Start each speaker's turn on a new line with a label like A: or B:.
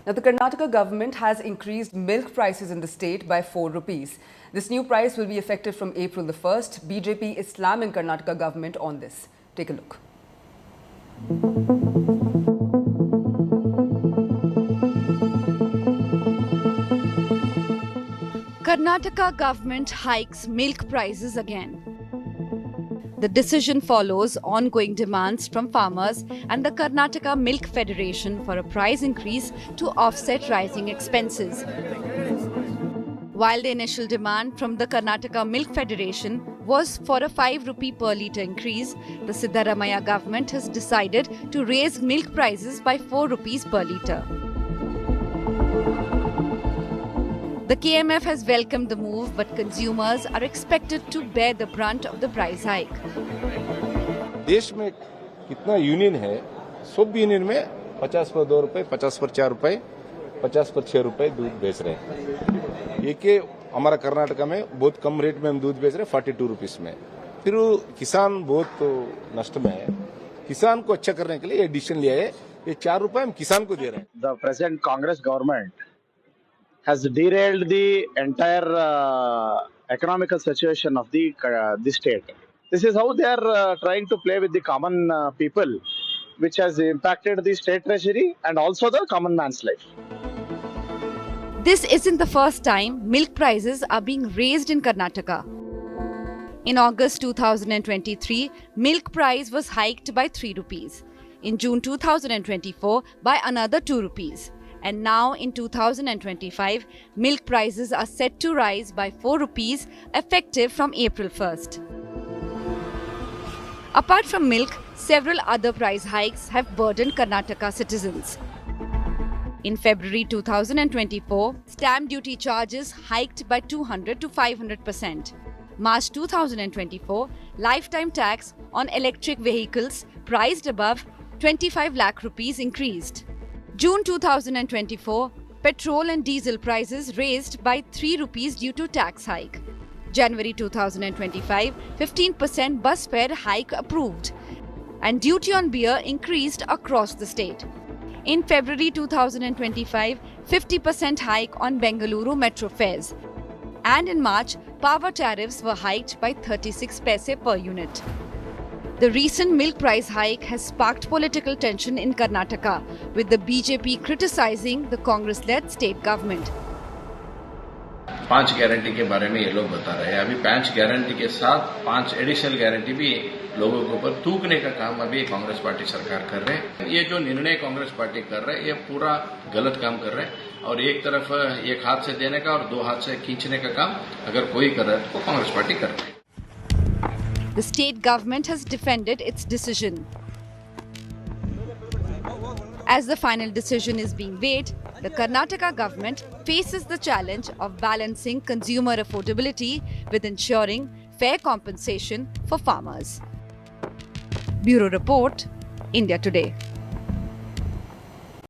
A: Now, the Karnataka government has increased milk prices in the state by 4 rupees. This new price will be effective from April the 1st. BJP is slamming Karnataka government on this. Take a look.
B: Karnataka government hikes milk prices again. The decision follows ongoing demands from farmers and the Karnataka Milk Federation for a price increase to offset rising expenses. While the initial demand from the Karnataka Milk Federation was for a 5 rupee per litre increase, the Siddaramaiah government has decided to raise milk prices by 4 rupees per litre. The KMF has welcomed the move, but consumers are expected to bear the brunt of the price hike.
C: देश में कितना union है, सब union में 50 पर 2 रुपए, 50 पर 4 रुपए, 50 पर 6 रुपए दूध बेच रहे हैं। ये कि हमारा कर्नाटका में बहुत कम रेट में हम दूध बेच रहे हैं 42 रुपीस में। फिर किसान बहुत तो नष्ट में है। किसान को अच्छा करने के लिए ये डिसीजन लिया है, ये 4 रुपए हम किसान को दे रहे हैं।
D: The present Congress government has derailed the entire economical situation of the state. This is how they are trying to play with the common people, which has impacted the state treasury and also the common man's life.
B: This isn't the first time milk prices are being raised in Karnataka. In August 2023, milk price was hiked by 3 rupees. In June 2024, by another 2 rupees. And now in 2025, milk prices are set to rise by 4 rupees effective from April 1st. Apart from milk, several other price hikes have burdened Karnataka citizens. In February 2024, stamp duty charges hiked by 200 to 500%. March 2024, lifetime tax on electric vehicles priced above 25 lakh rupees increased. June 2024, petrol and diesel prices raised by 3 rupees due to tax hike. January 2025, 15% bus fare hike approved. And duty on beer increased across the state. In February 2025, 50% hike on Bengaluru metro fares. And in March, power tariffs were hiked by 36 paise per unit. The recent milk price hike has sparked political tension in Karnataka, with the BJP criticizing the Congress-led state government.
E: 5 guarantee के बारे में ये लोग बता रहे हैं। अभी 5 guarantee के साथ 5 एडिशनल गारंटी भी लोगों के ऊपर थूकने का काम अभी कांग्रेस पार्टी सरकार कर रहे हैं। ये जो निर्णय कांग्रेस पार्टी कर रहे हैं, ये पूरा गलत काम कर रहे हैं और एक तरफ एक हाथ से देने का और 2 हाथ से खींचने का काम अगर कोई कर रहा है तो कांग्रेस पार्टी कर रही है।
B: The state government has defended its decision. As the final decision is being weighed, the Karnataka government faces the challenge of balancing consumer affordability with ensuring fair compensation for farmers. Bureau Report, India Today.